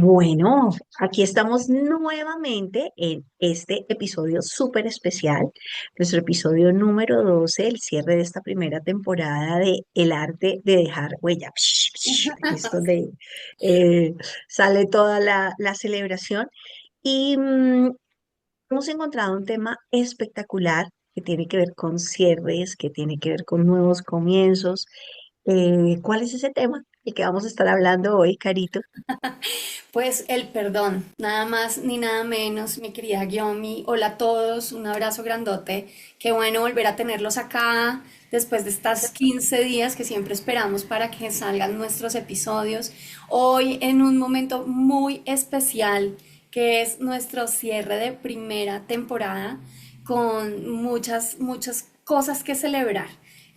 Bueno, aquí estamos nuevamente en este episodio súper especial, nuestro episodio número 12, el cierre de esta primera temporada de El arte de dejar huella. Esto de eh, sale toda la celebración y hemos encontrado un tema espectacular que tiene que ver con cierres, que tiene que ver con nuevos comienzos. ¿Cuál es ese tema? El que vamos a estar hablando hoy, Carito. Pues el perdón, nada más ni nada menos, mi querida Gyomi. Hola a todos, un abrazo grandote. Qué bueno volver a tenerlos acá después de estas 15 días que siempre esperamos para que salgan nuestros episodios. Hoy en un momento muy especial que es nuestro cierre de primera temporada con muchas cosas que celebrar.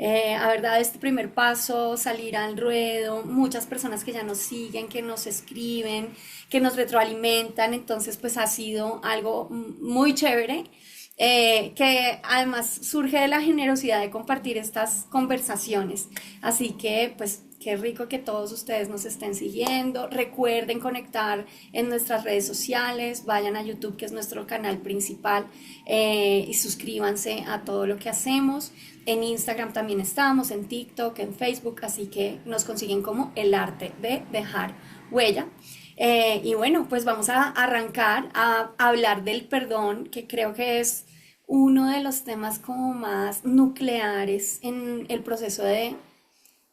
A verdad, este primer paso, salir al ruedo, muchas personas que ya nos siguen, que nos escriben, que nos retroalimentan, entonces pues ha sido algo muy chévere, que además surge de la generosidad de compartir estas conversaciones. Así que pues qué rico que todos ustedes nos estén siguiendo. Recuerden conectar en nuestras redes sociales, vayan a YouTube, que es nuestro canal principal, y suscríbanse a todo lo que hacemos. En Instagram también estamos, en TikTok, en Facebook, así que nos consiguen como el arte de dejar huella. Y bueno, pues vamos a arrancar a hablar del perdón, que creo que es uno de los temas como más nucleares en el proceso de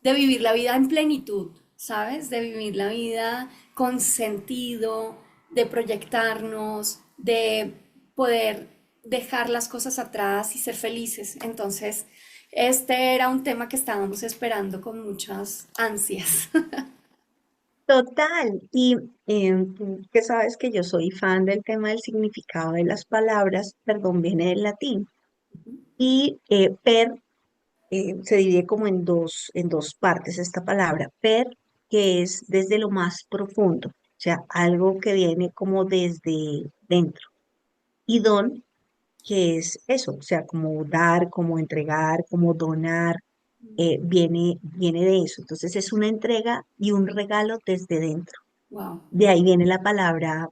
vivir la vida en plenitud, ¿sabes? De vivir la vida con sentido, de proyectarnos, de poder dejar las cosas atrás y ser felices. Entonces, este era un tema que estábamos esperando con muchas ansias. Total, y tú que sabes que yo soy fan del tema del significado de las palabras, perdón, viene del latín, y se divide como en dos partes esta palabra, que es desde lo más profundo, o sea, algo que viene como desde dentro, y don, que es eso, o sea, como dar, como entregar, como donar, viene de eso, entonces es una entrega y un regalo desde dentro. Wow. De ahí viene la palabra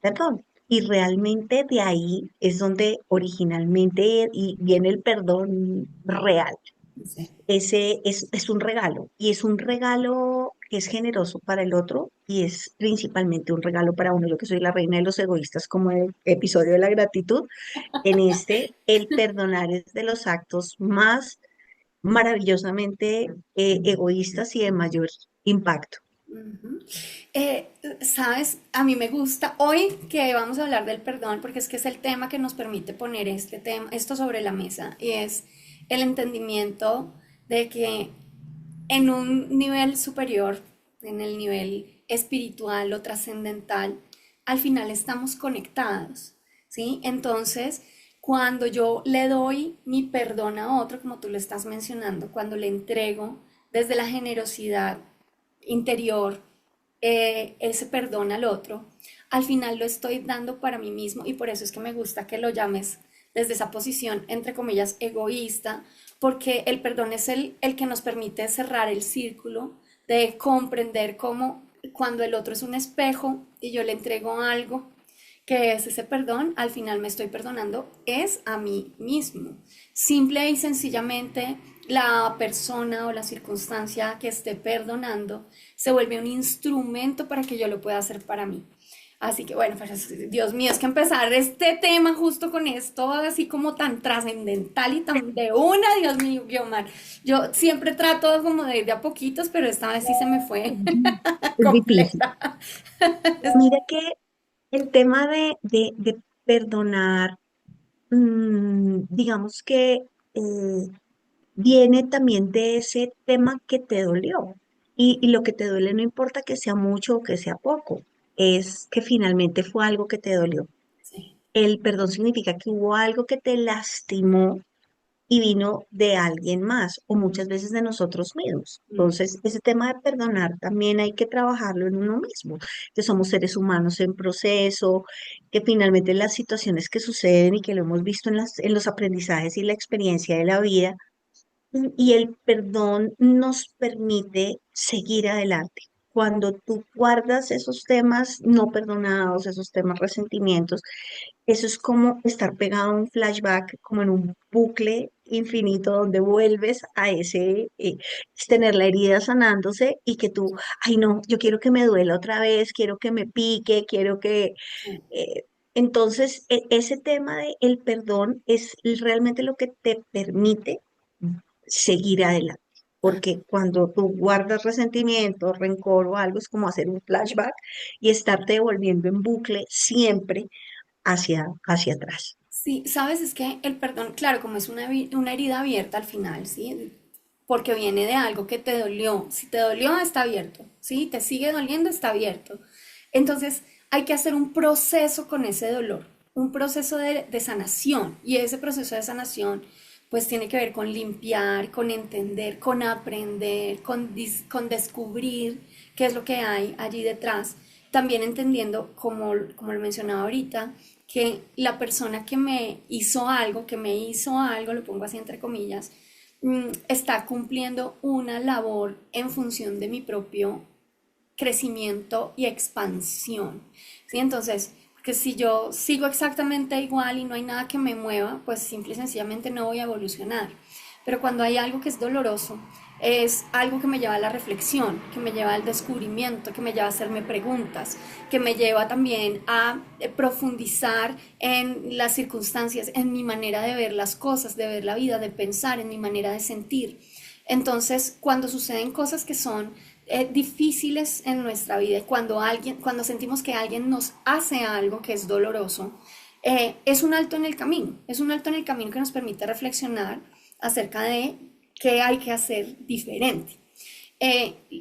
perdón. Y realmente de ahí es donde originalmente y viene el perdón real. Sí. Ese es un regalo y es un regalo que es generoso para el otro y es principalmente un regalo para uno. Yo que soy la reina de los egoístas, como el episodio de la gratitud, en este el perdonar es de los actos más maravillosamente egoístas y de mayor impacto. Ujú. Sabes, a mí me gusta hoy que vamos a hablar del perdón porque es que es el tema que nos permite poner este tema, esto sobre la mesa y es el entendimiento de que en un nivel superior, en el nivel espiritual o trascendental, al final estamos conectados, ¿sí? Entonces, cuando yo le doy mi perdón a otro, como tú lo estás mencionando, cuando le entrego desde la generosidad interior, ese perdón al otro, al final lo estoy dando para mí mismo y por eso es que me gusta que lo llames desde esa posición, entre comillas, egoísta, porque el perdón es el que nos permite cerrar el círculo de comprender cómo cuando el otro es un espejo y yo le entrego algo, que es ese perdón, al final me estoy perdonando, es a mí mismo. Simple y sencillamente la persona o la circunstancia que esté perdonando se vuelve un instrumento para que yo lo pueda hacer para mí. Así que bueno, pues Dios mío, es que empezar este tema justo con esto, así como tan trascendental y tan de una, Dios mío, Guiomar. Yo siempre trato como de ir de a poquitos, pero esta vez sí se me fue Es difícil. completa. Mira que el tema de perdonar, digamos que viene también de ese tema que te dolió. Y lo que te duele no importa que sea mucho o que sea poco, es que finalmente fue algo que te dolió. Sí. El perdón significa que hubo algo que te lastimó y vino de alguien más o muchas veces de nosotros mismos. Entonces, ese tema de perdonar también hay que trabajarlo en uno mismo, que somos seres humanos en proceso, que finalmente las situaciones que suceden y que lo hemos visto en los aprendizajes y la experiencia de la vida, y el perdón nos permite seguir adelante. cuando tú guardas esos temas no perdonados, esos temas resentimientos, eso es como estar pegado a un flashback, como en un bucle infinito donde vuelves a ese, es tener la herida sanándose y que tú, ay no, yo quiero que me duela otra vez, quiero que me pique, quiero que... sí, eh, entonces, ese tema de el perdón es realmente lo que te permite seguir adelante. Porque cuando tú guardas resentimiento, rencor o algo, es como hacer un flashback y estarte devolviendo en bucle siempre hacia atrás. sí, sabes, es que el perdón, claro, como es una herida abierta al final, ¿sí? Porque viene de algo que te dolió. Si te dolió, está abierto, ¿sí? Te sigue doliendo, está abierto. Entonces, hay que hacer un proceso con ese dolor, un proceso de sanación. Y ese proceso de sanación, pues tiene que ver con limpiar, con entender, con aprender, con descubrir qué es lo que hay allí detrás. También entendiendo, como lo mencionaba ahorita, que la persona que me hizo algo, lo pongo así entre comillas, está cumpliendo una labor en función de mi propio crecimiento y expansión. ¿Sí? Entonces, porque si yo sigo exactamente igual y no hay nada que me mueva, pues simple y sencillamente no voy a evolucionar. Pero cuando hay algo que es doloroso, es algo que me lleva a la reflexión, que me lleva al descubrimiento, que me lleva a hacerme preguntas, que me lleva también a profundizar en las circunstancias, en mi manera de ver las cosas, de ver la vida, de pensar, en mi manera de sentir. Entonces, cuando suceden cosas que son difíciles en nuestra vida, cuando sentimos que alguien nos hace algo que es doloroso, es un alto en el camino, es un alto en el camino que nos permite reflexionar acerca de qué hay que hacer diferente.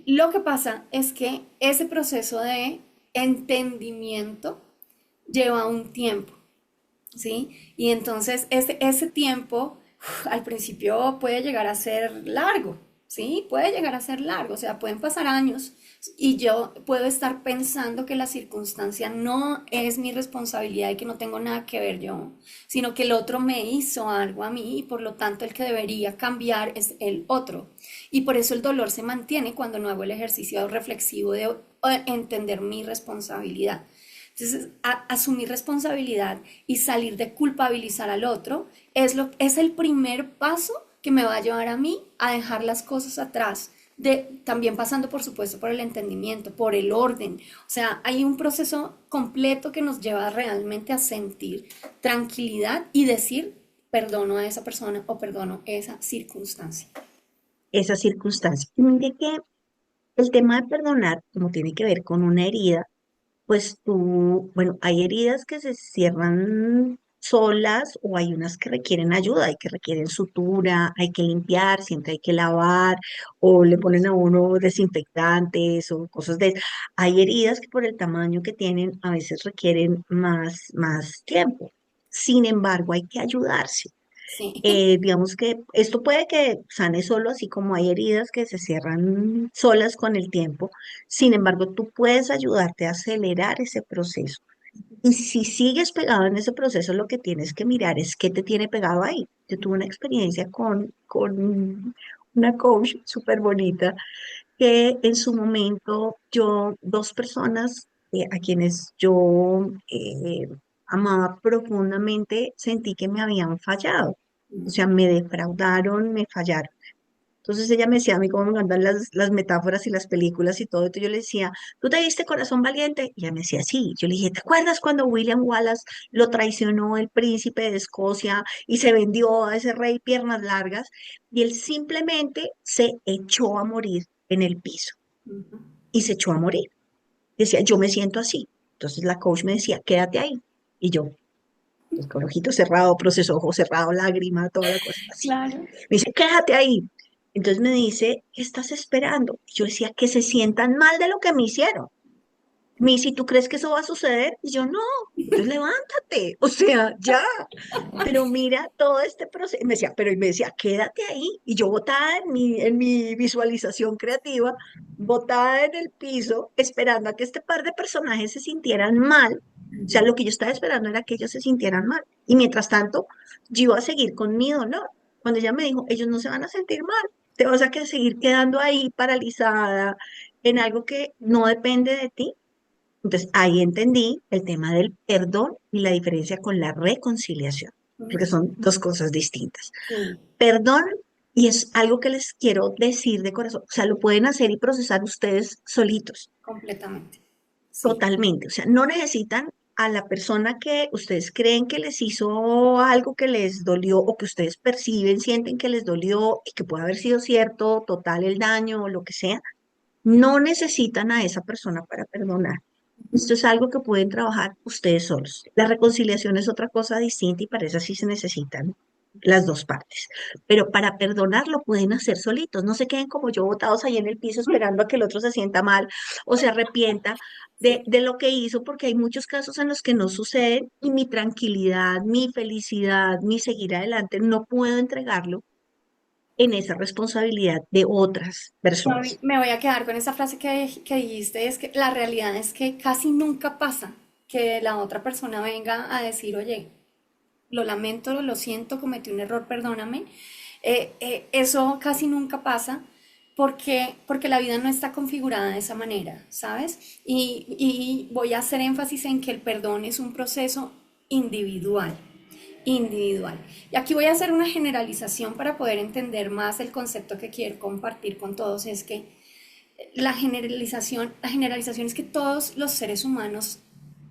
Lo que pasa es que ese proceso de entendimiento lleva un tiempo, ¿sí? Y entonces ese tiempo al principio puede llegar a ser largo, ¿sí? Puede llegar a ser largo, o sea, pueden pasar años y yo puedo estar pensando que la circunstancia no es mi responsabilidad y que no tengo nada que ver yo, sino que el otro me hizo algo a mí y por lo tanto el que debería cambiar es el otro. Y por eso el dolor se mantiene cuando no hago el ejercicio reflexivo de entender mi responsabilidad. Entonces, asumir responsabilidad y salir de culpabilizar al otro es el primer paso que me va a llevar a mí a dejar las cosas atrás. También pasando, por supuesto, por el entendimiento, por el orden. O sea, hay un proceso completo que nos lleva realmente a sentir tranquilidad y decir, perdono a esa persona o perdono esa circunstancia. Esa circunstancia. Y mire que el tema de perdonar, como tiene que ver con una herida, pues tú, bueno, hay heridas que se cierran solas o hay unas que requieren ayuda, hay que requieren sutura, hay que limpiar, siempre hay que lavar o le ponen a uno desinfectantes o cosas de... Hay heridas que por el tamaño que tienen a veces requieren más tiempo. Sin embargo, hay que ayudarse. Sí, Digamos que esto puede que sane solo, así como hay heridas que se cierran solas con el tiempo. Sin embargo, tú puedes ayudarte a acelerar ese proceso. Y si sigues pegado en ese proceso, lo que tienes que mirar es qué te tiene pegado ahí. Yo tuve una experiencia con una coach súper bonita que en su momento dos personas a quienes yo amaba profundamente, sentí que me habían fallado. O sea, me defraudaron, me fallaron. Entonces ella me decía a mí cómo me encantan las metáforas y las películas y todo. Entonces yo le decía, ¿tú te diste corazón valiente? Y ella me decía, sí. Yo le dije, ¿te acuerdas cuando William Wallace lo traicionó el príncipe de Escocia y se vendió a ese rey piernas largas? Y él simplemente se echó a morir en el piso y se echó a morir. Decía, yo me siento así. Entonces la coach me decía, quédate ahí. Y yo, pues, con ojito cerrado, proceso ojo cerrado, lágrima, toda la cosa así. claro. Me dice, quédate ahí. Entonces me dice, ¿qué estás esperando? Y yo decía, que se sientan mal de lo que me hicieron. Me dice, ¿tú crees que eso va a suceder? Y yo, no. Entonces levántate, o sea, ya. Pero mira todo este proceso. Y me decía, quédate ahí. Y yo botada en mi visualización creativa, botada en el piso, esperando a que este par de personajes se sintieran mal. O sea, lo que yo estaba esperando era que ellos se sintieran mal. Y mientras tanto, yo iba a seguir con mi dolor. Cuando ella me dijo, ellos no se van a sentir mal, te vas a seguir quedando ahí paralizada, en algo que no depende de ti. Entonces ahí entendí el tema del perdón y la diferencia con la reconciliación, porque Ujú. son dos cosas distintas. Sí, Perdón, y es algo que les quiero decir de corazón, o sea, lo pueden hacer y procesar ustedes solitos, completamente. Sí. totalmente. O sea, no necesitan a la persona que ustedes creen que les hizo algo que les dolió o que ustedes perciben, sienten que les dolió y que puede haber sido cierto, total el daño o lo que sea. No necesitan a esa persona para perdonar. Esto es algo que pueden trabajar ustedes solos. La reconciliación es otra cosa distinta y para eso sí se necesitan las dos partes. Pero para perdonar lo pueden hacer solitos. No se queden como yo botados ahí en el piso esperando a que el otro se sienta mal o se arrepienta Sí. de lo que hizo, porque hay muchos casos en los que no suceden y mi tranquilidad, mi felicidad, mi seguir adelante, no puedo entregarlo en esa responsabilidad de otras personas. Me voy a quedar con esa frase que dijiste, es que la realidad es que casi nunca pasa que la otra persona venga a decir, oye, lo lamento, lo siento, cometí un error, perdóname. Eso casi nunca pasa porque la vida no está configurada de esa manera, ¿sabes? Y voy a hacer énfasis en que el perdón es un proceso individual, individual. Y aquí voy a hacer una generalización para poder entender más el concepto que quiero compartir con todos, es que la generalización es que todos los seres humanos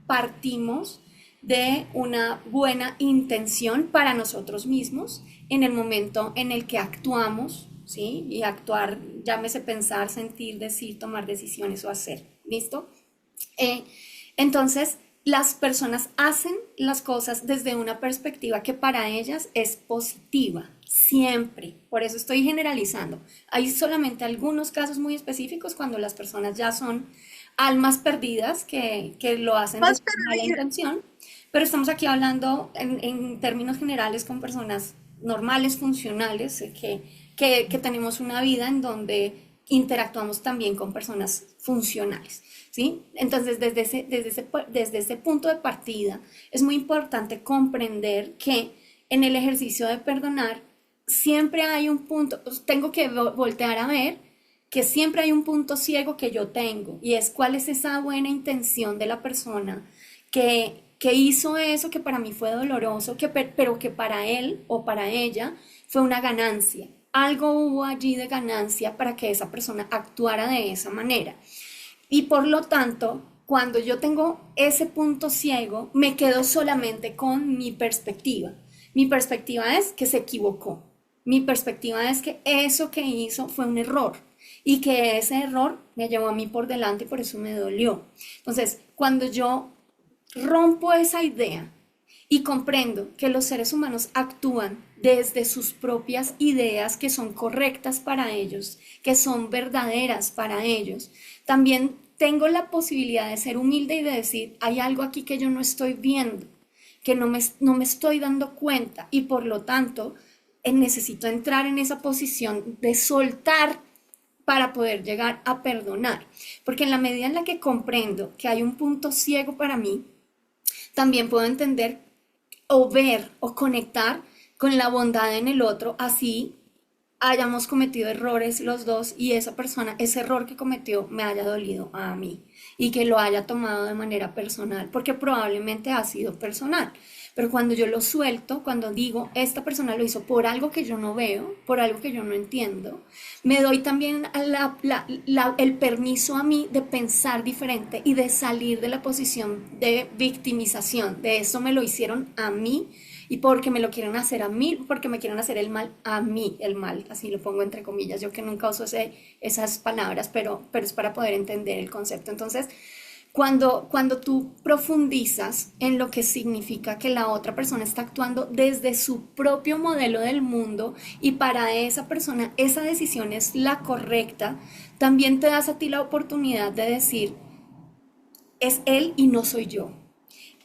partimos de una buena intención para nosotros mismos en el momento en el que actuamos, ¿sí? Y actuar, llámese pensar, sentir, decir, tomar decisiones o hacer, ¿listo? Eh, entonces, las personas hacen las cosas desde una perspectiva que para ellas es positiva, siempre. Por eso estoy generalizando. Hay solamente algunos casos muy específicos cuando las personas ya son almas perdidas que lo hacen Más desde mala intención, pero estamos aquí hablando en términos generales con personas normales, funcionales, que tenemos una vida en donde interactuamos también con personas funcionales. ¿Sí? Entonces, desde ese punto de partida, es muy importante comprender que en el ejercicio de perdonar siempre hay un punto, tengo que voltear a ver que siempre hay un punto ciego que yo tengo y es cuál es esa buena intención de la persona que hizo eso que para mí fue doloroso, pero que para él o para ella fue una ganancia. Algo hubo allí de ganancia para que esa persona actuara de esa manera. Y por lo tanto, cuando yo tengo ese punto ciego, me quedo solamente con mi perspectiva. Mi perspectiva es que se equivocó. Mi perspectiva es que eso que hizo fue un error y que ese error me llevó a mí por delante y por eso me dolió. Entonces, cuando yo rompo esa idea y comprendo que los seres humanos actúan desde sus propias ideas que son correctas para ellos, que son verdaderas para ellos, también tengo la posibilidad de ser humilde y de decir, hay algo aquí que yo no estoy viendo, que no me estoy dando cuenta y por lo tanto necesito entrar en esa posición de soltar para poder llegar a perdonar. Porque en la medida en la que comprendo que hay un punto ciego para mí, también puedo entender o ver o conectar con la bondad en el otro, así hayamos cometido errores los dos y esa persona, ese error que cometió, me haya dolido a mí y que lo haya tomado de manera personal, porque probablemente ha sido personal. Pero cuando yo lo suelto, cuando digo, esta persona lo hizo por algo que yo no veo, por algo que yo no entiendo, me doy también el permiso a mí de pensar diferente y de salir de la posición de victimización. De eso me lo hicieron a mí y porque me lo quieren hacer a mí, porque me quieren hacer el mal a mí, el mal, así lo pongo entre comillas, yo que nunca uso esas palabras, pero es para poder entender el concepto. Entonces, cuando tú profundizas en lo que significa que la otra persona está actuando desde su propio modelo del mundo y para esa persona esa decisión es la correcta, también te das a ti la oportunidad de decir, es él y no soy yo.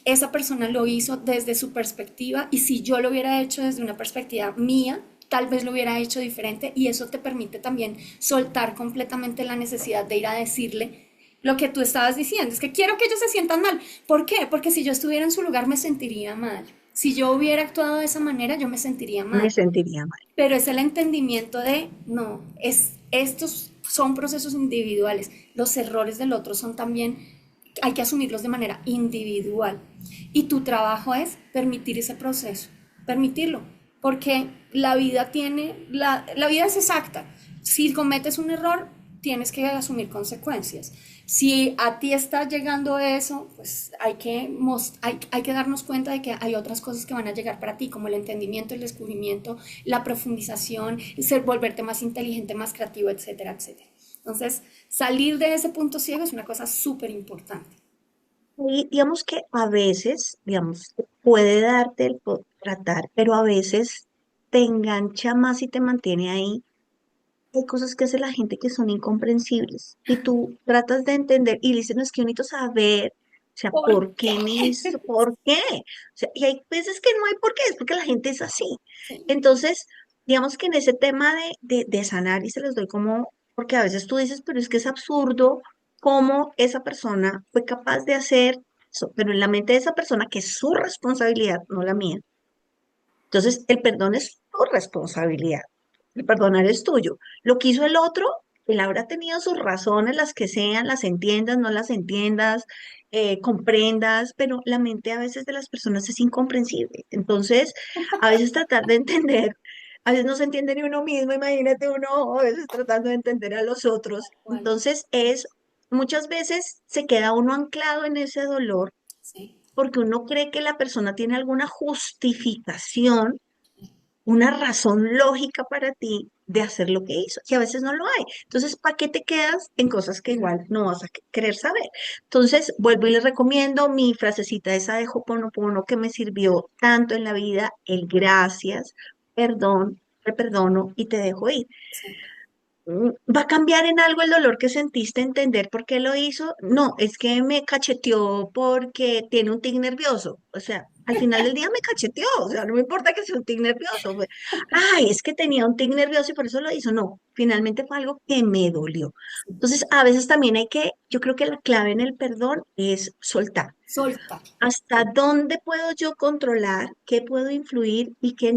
Esa persona lo hizo desde su perspectiva y si yo lo hubiera hecho desde una perspectiva mía, tal vez lo hubiera hecho diferente y eso te permite también soltar completamente la necesidad de ir a decirle lo que tú estabas diciendo. Es que quiero que ellos se sientan mal. ¿Por qué? Porque si yo estuviera en su lugar me sentiría mal. Si yo hubiera actuado de esa manera, yo me sentiría Me mal. sentiría mal. Pero es el entendimiento de, no, estos son procesos individuales. Los errores del otro son también, hay que asumirlos de manera individual. Y tu trabajo es permitir ese proceso, permitirlo. Porque la vida tiene, la vida es exacta. Si cometes un error, tienes que asumir consecuencias. Si a ti está llegando eso, pues hay que darnos cuenta de que hay otras cosas que van a llegar para ti, como el entendimiento, el descubrimiento, la profundización, volverte más inteligente, más creativo, etcétera, etcétera. Entonces, salir de ese punto ciego es una cosa súper importante. Y digamos que a veces, digamos, puede darte tratar, pero a veces te engancha más y te mantiene ahí. Hay cosas que hace la gente que son incomprensibles y tú tratas de entender y le dices, no, es que yo necesito saber, o sea, ¿Por ¿por qué? qué me hizo? ¿Por qué? O sea, y hay veces que no hay por qué, es porque la gente es así. Sí. Entonces, digamos que en ese tema de sanar y se les doy como, porque a veces tú dices, pero es que es absurdo cómo esa persona fue capaz de hacer eso, pero en la mente de esa persona, que es su responsabilidad, no la mía. Entonces, el perdón es tu responsabilidad. El perdonar es tuyo. Lo que hizo el otro, él habrá tenido sus razones, las que sean, las entiendas, no las entiendas, comprendas, pero la mente a veces de las personas es incomprensible. Entonces, a veces tratar de entender, a veces no se entiende ni uno mismo, imagínate uno a veces tratando de entender a los otros. Igual, Entonces, muchas veces se queda uno anclado en ese dolor sí. porque uno cree que la persona tiene alguna justificación, una razón lógica para ti de hacer lo que hizo, y a veces no lo hay. Entonces, ¿para qué te quedas en cosas que igual no vas a querer saber? Entonces, vuelvo y les recomiendo mi frasecita esa de Ho'oponopono que me sirvió tanto en la vida, el gracias, perdón, te perdono y te dejo ir. Sí. ¿Va a cambiar en algo el dolor que sentiste, entender por qué lo hizo? No, es que me cacheteó porque tiene un tic nervioso. O sea, al final del día me cacheteó. O sea, no me importa que sea un tic nervioso. Ay, es que tenía un tic nervioso y por eso lo hizo. No, finalmente fue algo que me dolió. Entonces, a veces también yo creo que la clave en el perdón es soltar. Soltar. ¿Hasta dónde puedo yo controlar? ¿Qué puedo influir? Y qué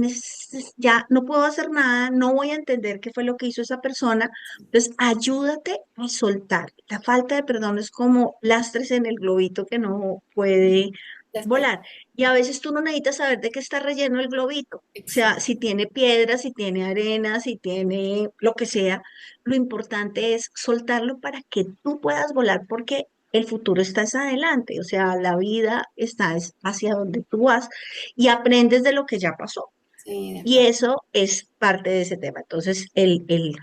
ya no puedo hacer nada, no voy a entender qué fue lo que hizo esa persona. Entonces, ayúdate a soltar. La falta de perdón es como lastres en el globito que no puede Despegar. volar. Y a veces tú no necesitas saber de qué está relleno el globito. O sea, Exacto. si tiene piedras, si tiene arena, si tiene lo que sea, lo importante es soltarlo para que tú puedas volar, porque el futuro está es adelante, o sea, la vida está es hacia donde tú vas y aprendes de lo que ya pasó. Sí, de Y acuerdo. eso es parte de ese tema. Entonces, el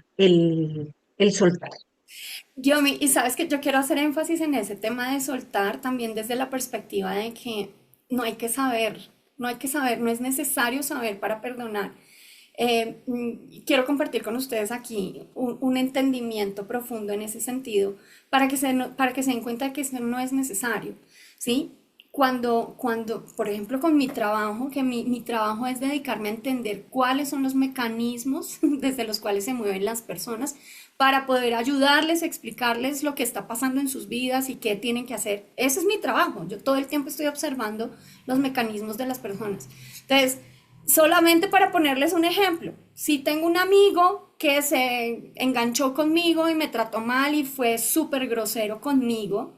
soltar. Y sabes que yo quiero hacer énfasis en ese tema de soltar también desde la perspectiva de que no hay que saber, no hay que saber, no es necesario saber para perdonar. Quiero compartir con ustedes aquí un entendimiento profundo en ese sentido para que para que se den cuenta de que eso no es necesario, ¿sí? Por ejemplo, con mi trabajo, que mi trabajo es dedicarme a entender cuáles son los mecanismos desde los cuales se mueven las personas para poder ayudarles, explicarles lo que está pasando en sus vidas y qué tienen que hacer. Ese es mi trabajo. Yo todo el tiempo estoy observando los mecanismos de las personas. Entonces, solamente para ponerles un ejemplo, si tengo un amigo que se enganchó conmigo y me trató mal y fue súper grosero conmigo,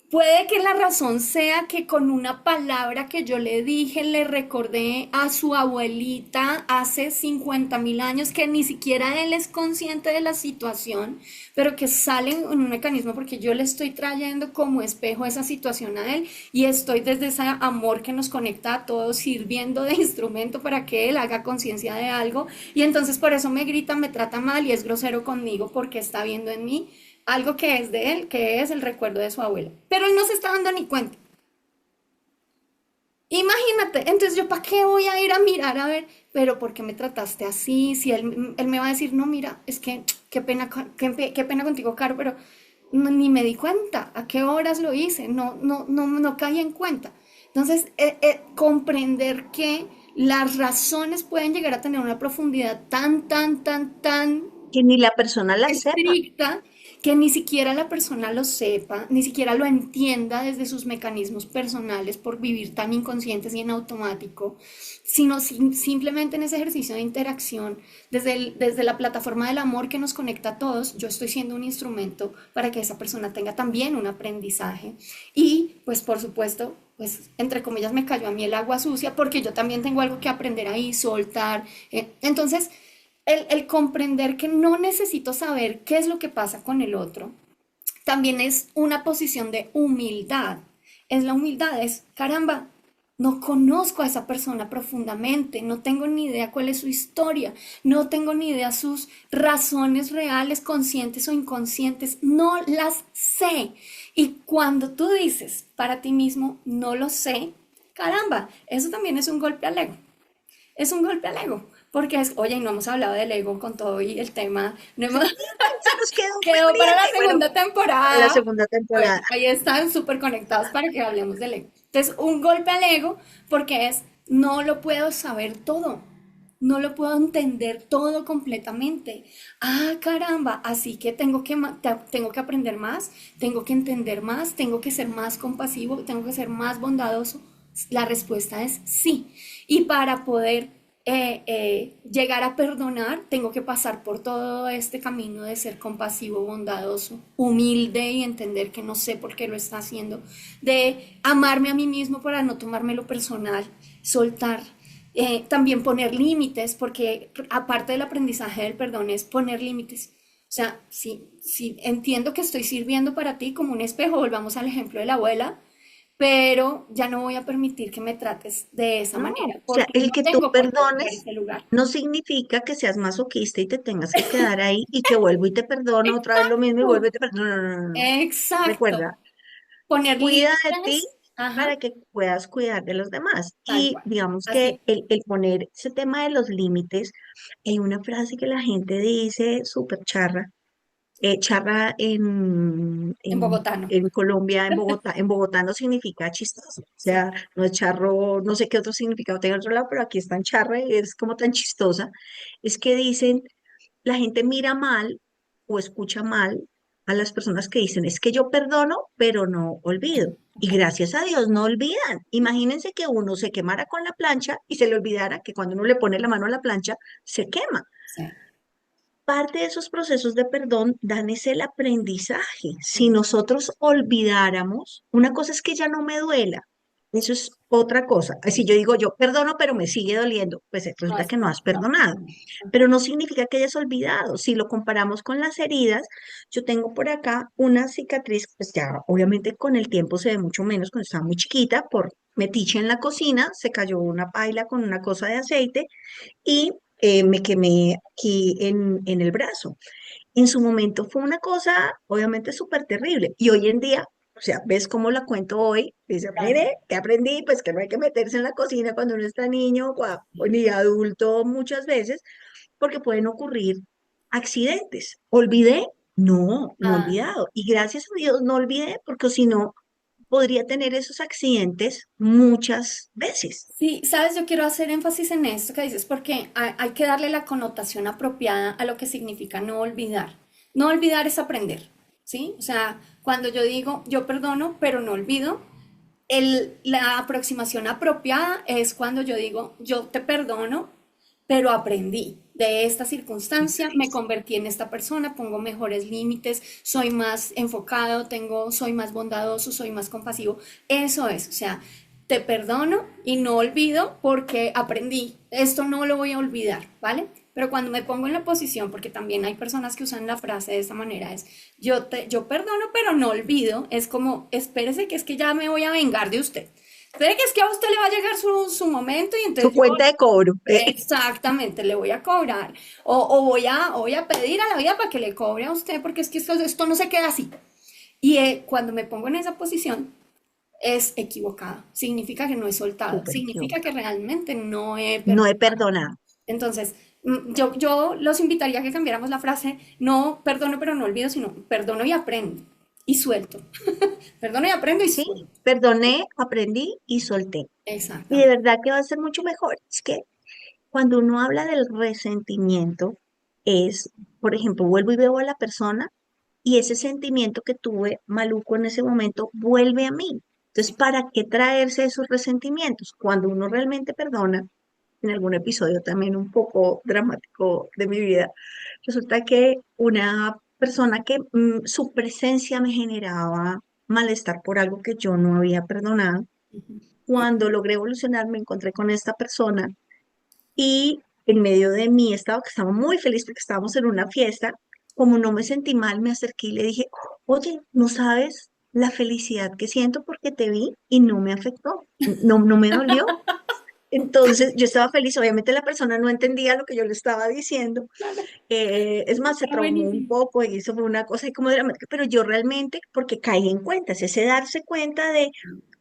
puede que la razón sea que con una palabra que yo le dije le recordé a su abuelita hace 50.000 años, que ni siquiera él es consciente de la situación, pero que sale en un mecanismo porque yo le estoy trayendo como espejo esa situación a él y estoy desde ese amor que nos conecta a todos sirviendo de instrumento para que él haga conciencia de algo, y entonces por eso me grita, me trata mal y es grosero conmigo porque está viendo en mí algo que es de él, que es el recuerdo de su abuela. Pero él no se está dando ni cuenta. Imagínate, entonces yo para qué voy a ir a mirar a ver, pero ¿por qué me trataste así? Si él me va a decir, no, mira, es que qué pena, qué pena contigo, Caro, pero ni me di cuenta a qué horas lo hice, no caí en cuenta. Entonces, comprender que las razones pueden llegar a tener una profundidad tan Que ni la persona la sepa. estricta que ni siquiera la persona lo sepa, ni siquiera lo entienda desde sus mecanismos personales por vivir tan inconscientes y en automático, sino simplemente en ese ejercicio de interacción, desde la plataforma del amor que nos conecta a todos, yo estoy siendo un instrumento para que esa persona tenga también un aprendizaje. Y pues por supuesto, pues entre comillas me cayó a mí el agua sucia porque yo también tengo algo que aprender ahí, soltar. Entonces, el comprender que no necesito saber qué es lo que pasa con el otro, también es una posición de humildad. Es la humildad, es, caramba, no conozco a esa persona profundamente, no tengo ni idea cuál es su historia, no tengo ni idea sus razones reales, conscientes o inconscientes, no las sé. Y cuando tú dices para ti mismo, no lo sé, caramba, eso también es un golpe al ego. Es un golpe al ego, porque es, oye, no hemos hablado del ego con todo y el tema, no hemos, Se nos quedó quedó para pendiente. la Bueno, segunda a la temporada. segunda Bueno, temporada. ahí están súper conectados para que hablemos del ego. Entonces, un golpe al ego porque es, no lo puedo saber todo, no lo puedo entender todo completamente. Ah, caramba, así que tengo que aprender más, tengo que entender más, tengo que ser más compasivo, tengo que ser más bondadoso. La respuesta es sí. Y para poder llegar a perdonar, tengo que pasar por todo este camino de ser compasivo, bondadoso, humilde y entender que no sé por qué lo está haciendo, de amarme a mí mismo para no tomármelo personal, soltar. También poner límites, porque aparte del aprendizaje del perdón es poner límites. O sea, si entiendo que estoy sirviendo para ti como un espejo, volvamos al ejemplo de la abuela, pero ya no voy a permitir que me trates de esa No, manera, o sea, porque el no que tú tengo por qué ocupar perdones ese lugar. no significa que seas masoquista y te tengas que quedar ahí y que vuelvo y te perdono otra vez lo mismo y vuelvo y te perdono. No, no, no, no. Exacto. Recuerda, Poner cuida de ti límites. Ajá, para que puedas cuidar de los demás. tal Y cual. digamos que Así, el poner ese tema de los límites, hay una frase que la gente dice súper charra, charra en bogotano. en Colombia, en Bogotá. En Bogotá no significa chistoso. O Sí. sea, no es charro, no sé qué otro significado tenga en otro lado, pero aquí es tan charra y es como tan chistosa. Es que dicen, la gente mira mal o escucha mal a las personas que dicen, es que yo perdono, pero no olvido. Y gracias a Dios no olvidan. Imagínense que uno se quemara con la plancha y se le olvidara que cuando uno le pone la mano a la plancha, se quema. Sí. Parte de esos procesos de perdón dan es el aprendizaje. Si Mm, nosotros olvidáramos, una cosa es que ya no me duela, eso es otra cosa. Si yo digo yo perdono, pero me sigue doliendo, pues no resulta has que no has perdonado. perdonado. Pero no significa que hayas olvidado. Si lo comparamos con las heridas, yo tengo por acá una cicatriz, pues ya obviamente con el tiempo se ve mucho menos cuando estaba muy chiquita, por metiche en la cocina, se cayó una paila con una cosa de aceite y me quemé aquí en el brazo. En su momento fue una cosa, obviamente, súper terrible. Y hoy en día, o sea, ves cómo la cuento hoy, dice, Claro. mire, que aprendí, pues que no hay que meterse en la cocina cuando uno está niño o ni adulto muchas veces, porque pueden ocurrir accidentes. ¿Olvidé? No, no he Ah, olvidado. Y gracias a Dios no olvidé, porque si no, podría tener esos accidentes muchas veces. sí, sabes, yo quiero hacer énfasis en esto que dices, porque hay que darle la connotación apropiada a lo que significa no olvidar. No olvidar es aprender, ¿sí? O sea, cuando yo digo yo perdono, pero no olvido, la aproximación apropiada es cuando yo digo, yo te perdono, pero aprendí de esta circunstancia, me convertí en esta persona, pongo mejores límites, soy más enfocado, soy más bondadoso, soy más compasivo. Eso es, o sea, te perdono y no olvido porque aprendí. Esto no lo voy a olvidar, ¿vale? Pero cuando me pongo en la posición, porque también hay personas que usan la frase de esta manera, es yo perdono, pero no olvido, es como, espérese que es que ya me voy a vengar de usted. Espere que es que a usted le va a llegar su momento y Su entonces yo cuenta de cobro. exactamente le voy a cobrar. O voy a pedir a la vida para que le cobre a usted, porque es que esto no se queda así. Y cuando me pongo en esa posición, es equivocada. Significa que no he soltado. Súper Significa que equivocado. realmente no he No he perdonado. perdonado. Entonces, yo los invitaría a que cambiáramos la frase, no perdono pero no olvido, sino perdono y aprendo y suelto. Perdono y aprendo y Sí, suelto. perdoné, aprendí y solté. Y de Exactamente. verdad que va a ser mucho mejor. Es que cuando uno habla del resentimiento, es, por ejemplo, vuelvo y veo a la persona. y ese sentimiento que tuve maluco en ese momento vuelve a mí. Entonces, sí. ¿para qué traerse esos resentimientos? Cuando uno realmente perdona, en algún episodio también un poco dramático de mi vida, resulta que una persona que su presencia me generaba malestar por algo que yo no había perdonado, Ujú. cuando logré evolucionar me encontré con esta persona y en medio de mi estado, que estaba muy feliz porque estábamos en una fiesta, como no me sentí mal, me acerqué y le dije, oye, ¿no sabes la felicidad que siento porque te vi y no me afectó? No me dolió. Entonces yo estaba feliz, obviamente la persona no entendía lo que yo le estaba diciendo, Claro, es más, se está traumó un buenísimo. poco y eso fue una cosa ahí como dramática, pero yo realmente, porque caí en cuenta, es ese darse cuenta de,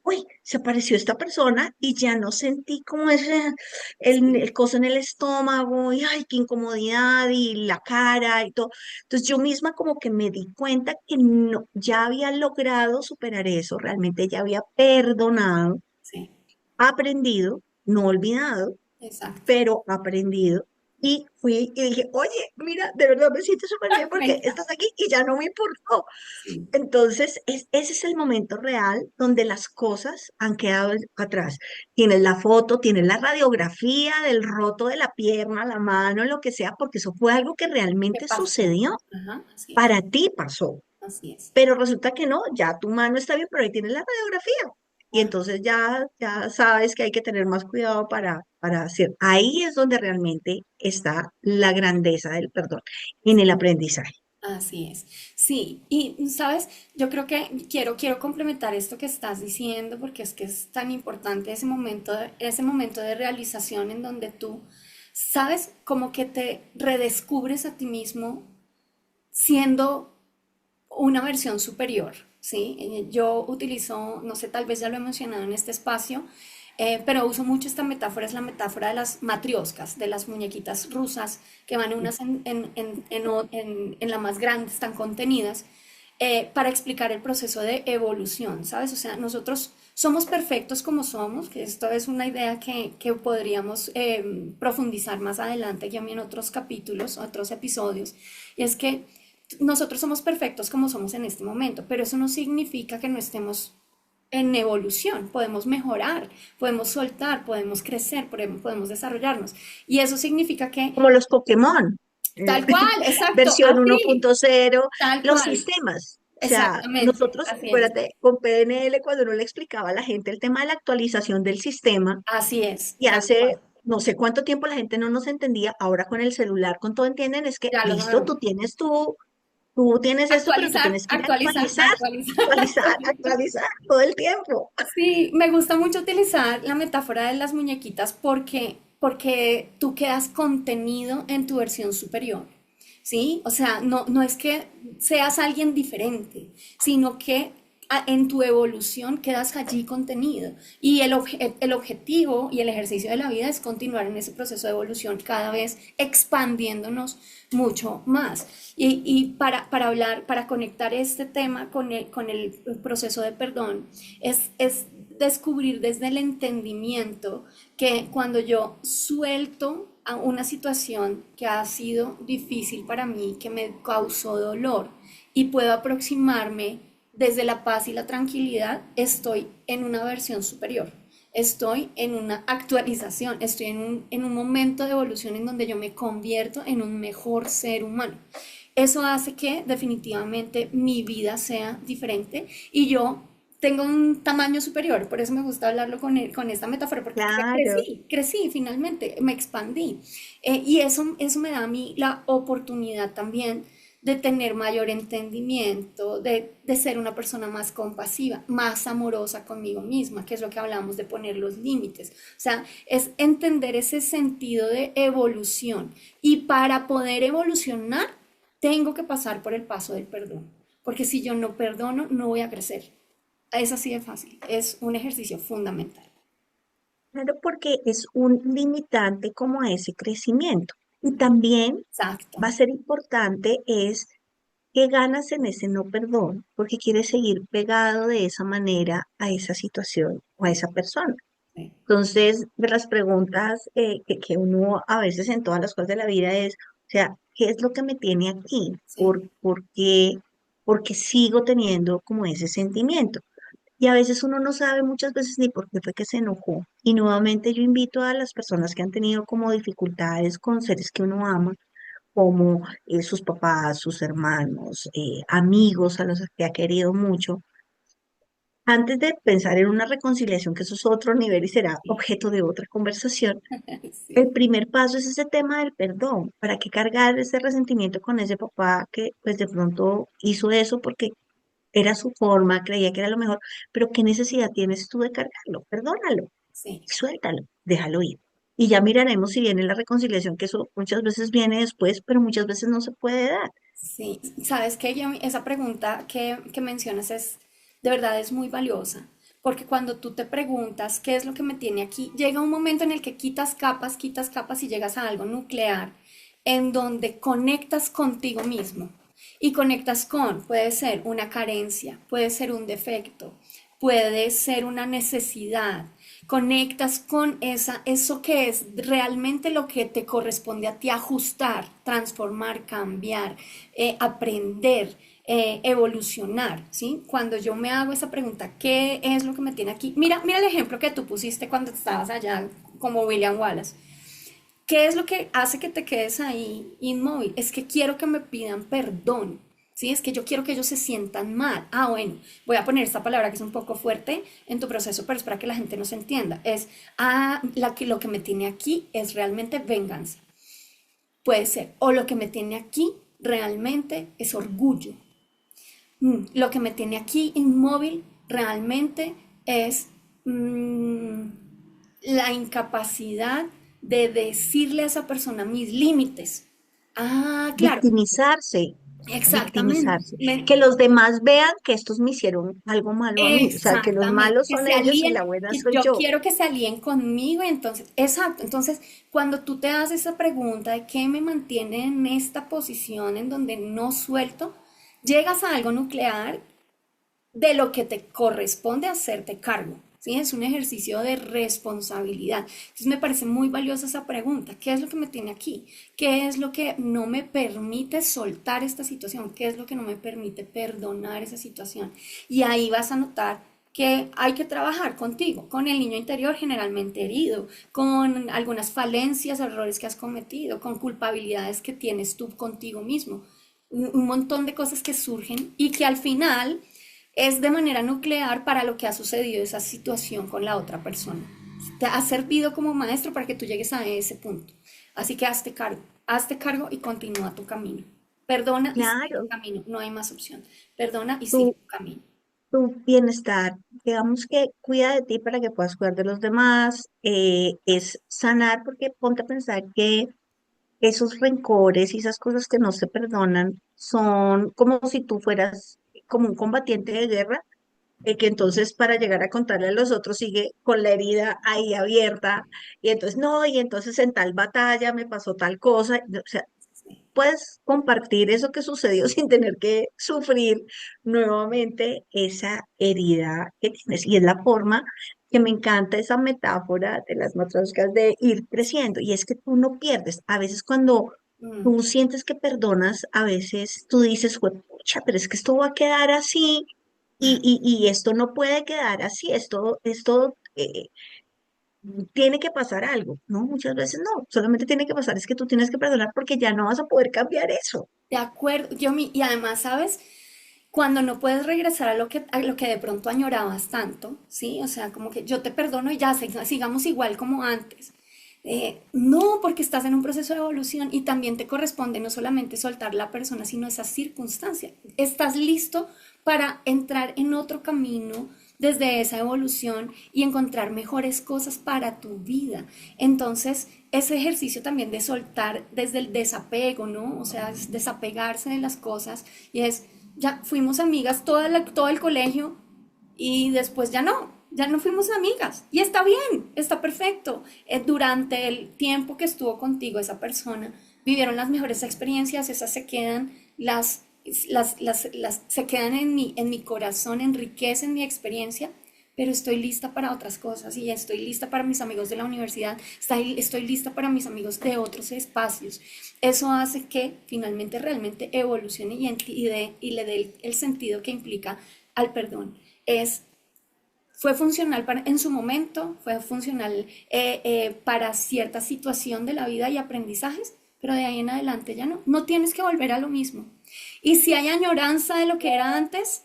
uy, se apareció esta persona y ya no sentí como ese, Sí, el coso en el estómago y ay, qué incomodidad y la cara y todo. Entonces yo misma como que me di cuenta que no, ya había logrado superar eso, realmente ya había perdonado, sí, aprendido, no olvidado, exacto. pero aprendido. Y fui y dije, oye, mira, de verdad me siento súper bien Me porque encanta. estás aquí y ya no me importó. Sí, Entonces, ese es el momento real donde las cosas han quedado atrás. Tienes la foto, tienes la radiografía del roto de la pierna, la mano, lo que sea, porque eso fue algo que ¿qué realmente pasó? sucedió. Ajá, así es, Para ti pasó. así es. Pero resulta que no, ya tu mano está bien, pero ahí tienes la radiografía. Y Ah, entonces ya sabes que hay que tener más cuidado para hacer. Ahí es donde realmente está la grandeza del perdón, en el aprendizaje. así es. Sí, y sabes, yo creo que quiero complementar esto que estás diciendo porque es que es tan importante ese momento de realización en donde tú, sabes, como que te redescubres a ti mismo siendo una versión superior, ¿sí? Yo utilizo, no sé, tal vez ya lo he mencionado en este espacio, pero uso mucho esta metáfora, es la metáfora de las matrioscas, de las muñequitas rusas, que van unas en la más grande, están contenidas, para explicar el proceso de evolución, ¿sabes? O sea, nosotros somos perfectos como somos, que esto es una idea que podríamos profundizar más adelante, ya en otros capítulos, otros episodios, y es que nosotros somos perfectos como somos en este momento, pero eso no significa que no estemos en evolución, podemos mejorar, podemos soltar, podemos crecer, podemos desarrollarnos. Y eso significa que, Como los Pokémon, eh, tal cual, exacto, versión así, 1.0, tal los cual, sistemas. O sea, exactamente, nosotros, así es, acuérdate, con PNL, cuando uno le explicaba a la gente el tema de la actualización del sistema, así es, y tal cual, hace no sé cuánto tiempo la gente no nos entendía, ahora con el celular, con todo entienden, es que, ya lo listo, sabemos. tú tienes esto, pero tú Actualizar, tienes que ir a actualizar, actualizar, actualizar. actualizar, actualizar todo el tiempo. Sí, me gusta mucho utilizar la metáfora de las muñequitas porque tú quedas contenido en tu versión superior, ¿sí? O sea, no es que seas alguien diferente, sino que en tu evolución quedas allí contenido. Y el objetivo y el ejercicio de la vida es continuar en ese proceso de evolución, cada vez expandiéndonos mucho más. Y para hablar, para conectar este tema con el proceso de perdón, es descubrir desde el entendimiento que cuando yo suelto a una situación que ha sido difícil para mí, que me causó dolor, y puedo aproximarme desde la paz y la tranquilidad, estoy en una versión superior. Estoy en una actualización, estoy en un momento de evolución en donde yo me convierto en un mejor ser humano. Eso hace que definitivamente mi vida sea diferente y yo tengo un tamaño superior, por eso me gusta hablarlo con esta metáfora, porque Claro. crecí finalmente, me expandí. Y eso me da a mí la oportunidad también de tener mayor entendimiento, de ser una persona más compasiva, más amorosa conmigo misma, que es lo que hablamos de poner los límites. O sea, es entender ese sentido de evolución. Y para poder evolucionar, tengo que pasar por el paso del perdón. Porque si yo no perdono, no voy a crecer. Es así de fácil. Es un ejercicio fundamental. Claro, porque es un limitante como a ese crecimiento. Y también Exacto. va a ser importante es qué ganas en ese no perdón, porque quieres seguir pegado de esa manera a esa situación o a esa persona. Sí. Entonces, de las preguntas que uno a veces en todas las cosas de la vida es, o sea, ¿qué es lo que me tiene aquí? Sí. ¿Por qué? porque sigo teniendo como ese sentimiento. Y a veces uno no sabe muchas veces ni por qué fue que se enojó. Y nuevamente yo invito a las personas que han tenido como dificultades con seres que uno ama, como sus papás, sus hermanos, amigos a los que ha querido mucho, antes de pensar en una reconciliación, que eso es otro nivel y será Sí, objeto de otra conversación, sí, el primer paso es ese tema del perdón. ¿Para qué cargar ese resentimiento con ese papá que pues de pronto hizo eso porque era su forma, creía que era lo mejor? Pero ¿qué necesidad tienes tú de cargarlo? Perdónalo, sí. suéltalo, déjalo ir. Y ya miraremos si viene la reconciliación, que eso muchas veces viene después, pero muchas veces no se puede dar. Sí, sabes que esa pregunta que mencionas es de verdad es muy valiosa, porque cuando tú te preguntas qué es lo que me tiene aquí, llega un momento en el que quitas capas y llegas a algo nuclear en donde conectas contigo mismo y conectas con, puede ser una carencia, puede ser un defecto, puede ser una necesidad. Conectas con eso que es realmente lo que te corresponde a ti ajustar, transformar, cambiar, aprender, evolucionar, ¿sí? Cuando yo me hago esa pregunta, ¿qué es lo que me tiene aquí? Mira el ejemplo que tú pusiste cuando estabas allá como William Wallace. ¿Qué es lo que hace que te quedes ahí inmóvil? Es que quiero que me pidan perdón. Sí, es que yo quiero que ellos se sientan mal. Ah, bueno, voy a poner esta palabra que es un poco fuerte en tu proceso, pero es para que la gente nos entienda. Lo que me tiene aquí es realmente venganza. Puede ser. O lo que me tiene aquí realmente es orgullo. Lo que me tiene aquí inmóvil realmente es mm, la incapacidad de decirle a esa persona mis límites. Ah, claro, Victimizarse, exactamente. victimizarse. Que los demás vean que estos me hicieron algo malo a mí. O sea, que los Exactamente, malos son ellos y la buena que soy yo yo. quiero que se alíen conmigo y entonces, exacto, entonces cuando tú te haces esa pregunta de qué me mantiene en esta posición en donde no suelto, llegas a algo nuclear de lo que te corresponde hacerte cargo. ¿Sí? Es un ejercicio de responsabilidad. Entonces me parece muy valiosa esa pregunta. ¿Qué es lo que me tiene aquí? ¿Qué es lo que no me permite soltar esta situación? ¿Qué es lo que no me permite perdonar esa situación? Y ahí vas a notar que hay que trabajar contigo, con el niño interior generalmente herido, con algunas falencias, errores que has cometido, con culpabilidades que tienes tú contigo mismo. Un montón de cosas que surgen y que al final es de manera nuclear para lo que ha sucedido esa situación con la otra persona. Te ha servido como maestro para que tú llegues a ese punto. Así que hazte cargo y continúa tu camino. Perdona y sigue tu Claro, camino, no hay más opción. Perdona y sigue tu, tu camino. tu bienestar, digamos que cuida de ti para que puedas cuidar de los demás, es sanar, porque ponte a pensar que esos rencores y esas cosas que no se perdonan son como si tú fueras como un combatiente de guerra, que entonces para llegar a contarle a los otros sigue con la herida ahí abierta, y entonces no, y entonces en tal batalla me pasó tal cosa. O sea, Sí. puedes compartir eso que sucedió sin tener que sufrir nuevamente esa herida que tienes. Y es la forma que me encanta esa metáfora de las matroscas de ir creciendo. Y es que tú no pierdes. A veces cuando Mm, tú sientes que perdonas, a veces tú dices, pucha, pero es que esto va a quedar así. Y esto no puede quedar así, esto tiene que pasar algo, ¿no? Muchas veces no, solamente tiene que pasar, es que tú tienes que perdonar porque ya no vas a poder cambiar eso. de acuerdo, y además, ¿sabes? Cuando no puedes regresar a lo que de pronto añorabas tanto, ¿sí? O sea, como que yo te perdono y ya, sigamos igual como antes. No, porque estás en un proceso de evolución y también te corresponde no solamente soltar la persona, sino esa circunstancia. Estás listo para entrar en otro camino desde esa evolución y encontrar mejores cosas para tu vida. Entonces, ese ejercicio también de soltar desde el desapego, ¿no? O sea, es desapegarse de las cosas y es, ya fuimos amigas todo el colegio y después ya no fuimos amigas. Y está bien, está perfecto. Durante el tiempo que estuvo contigo esa persona, vivieron las mejores experiencias, esas se quedan, se quedan en mi corazón, enriquecen mi experiencia, pero estoy lista para otras cosas y estoy lista para mis amigos de la universidad, estoy lista para mis amigos de otros espacios. Eso hace que finalmente realmente evolucione y le dé el sentido que implica al perdón. Es fue funcional en su momento, fue funcional para cierta situación de la vida y aprendizajes, pero de ahí en adelante ya no. No tienes que volver a lo mismo. Y si hay añoranza de lo que era antes,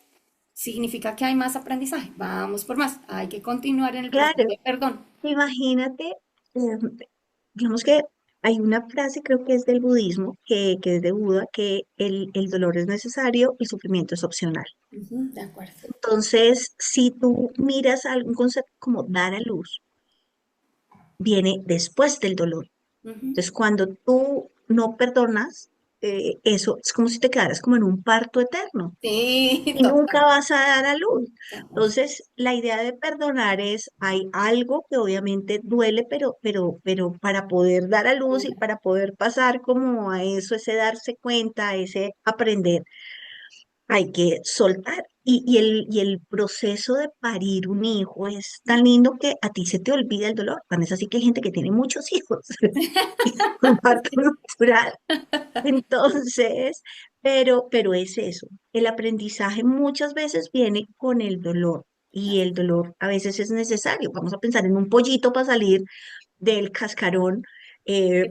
significa que hay más aprendizaje. Vamos por más. Hay que continuar en el proceso Claro, de perdón. imagínate, eh, digamos que hay una frase, creo que es del budismo, que es de Buda, que el dolor es necesario, el sufrimiento es opcional. Ujú, de acuerdo. Entonces, si tú miras algún concepto como dar a luz, viene después del dolor. Ujú. Entonces, cuando tú no perdonas, eso es como si te quedaras como en un parto eterno Sí, y nunca total, vas a dar a luz. total. Entonces, la idea de perdonar es, hay algo que obviamente duele, pero para poder dar a luz y para poder pasar como a eso, ese darse cuenta, ese aprender, hay que soltar. Y el proceso de parir un hijo es tan lindo que a ti se te olvida el dolor. Tan es así que hay gente que tiene muchos hijos, un parto natural. Entonces, pero es eso. El aprendizaje muchas veces viene con el dolor y el dolor a veces es necesario. Vamos a pensar en un pollito para salir del cascarón,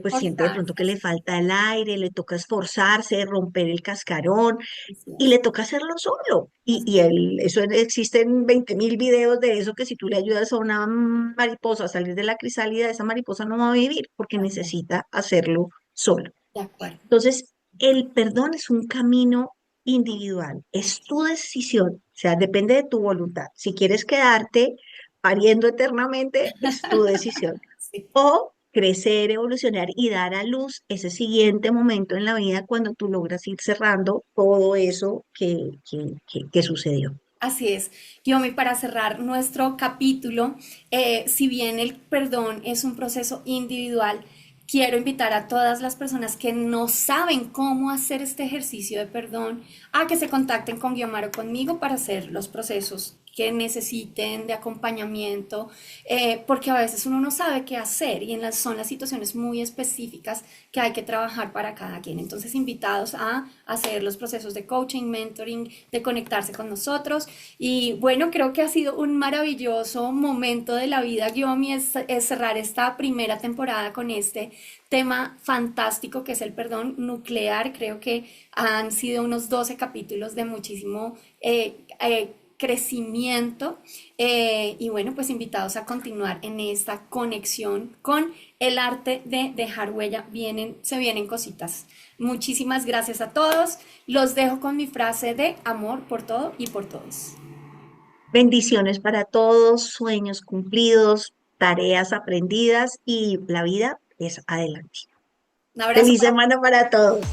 pues siente de pronto que le Esforzarse, falta el aire, le toca esforzarse, romper el cascarón así y es, le toca hacerlo solo. Y así él, eso existen 20.000 videos de eso, que si tú le ayudas a una mariposa a salir de la crisálida, esa mariposa no va a vivir porque es, necesita hacerlo solo. de acuerdo. Entonces, el perdón es un camino individual, es tu decisión, o sea, depende de tu voluntad. Si quieres quedarte pariendo eternamente, es tu decisión. Sí. O crecer, evolucionar y dar a luz ese siguiente momento en la vida cuando tú logras ir cerrando todo eso que sucedió. Así es. Yomi, para cerrar nuestro capítulo, si bien el perdón es un proceso individual, quiero invitar a todas las personas que no saben cómo hacer este ejercicio de perdón a que se contacten con Guiomar o conmigo para hacer los procesos que necesiten de acompañamiento, porque a veces uno no sabe qué hacer y son las situaciones muy específicas que hay que trabajar para cada quien. Entonces, invitados a hacer los procesos de coaching, mentoring, de conectarse con nosotros. Y bueno, creo que ha sido un maravilloso momento de la vida, Guiomi, es cerrar esta primera temporada con este tema fantástico que es el perdón nuclear. Creo que han sido unos 12 capítulos de muchísimo crecimiento y bueno, pues invitados a continuar en esta conexión con el arte de dejar huella. Se vienen cositas. Muchísimas gracias a todos. Los dejo con mi frase de amor por todo y por todos. Bendiciones para todos, sueños cumplidos, tareas aprendidas y la vida es adelante. Un abrazo Feliz para semana para todos.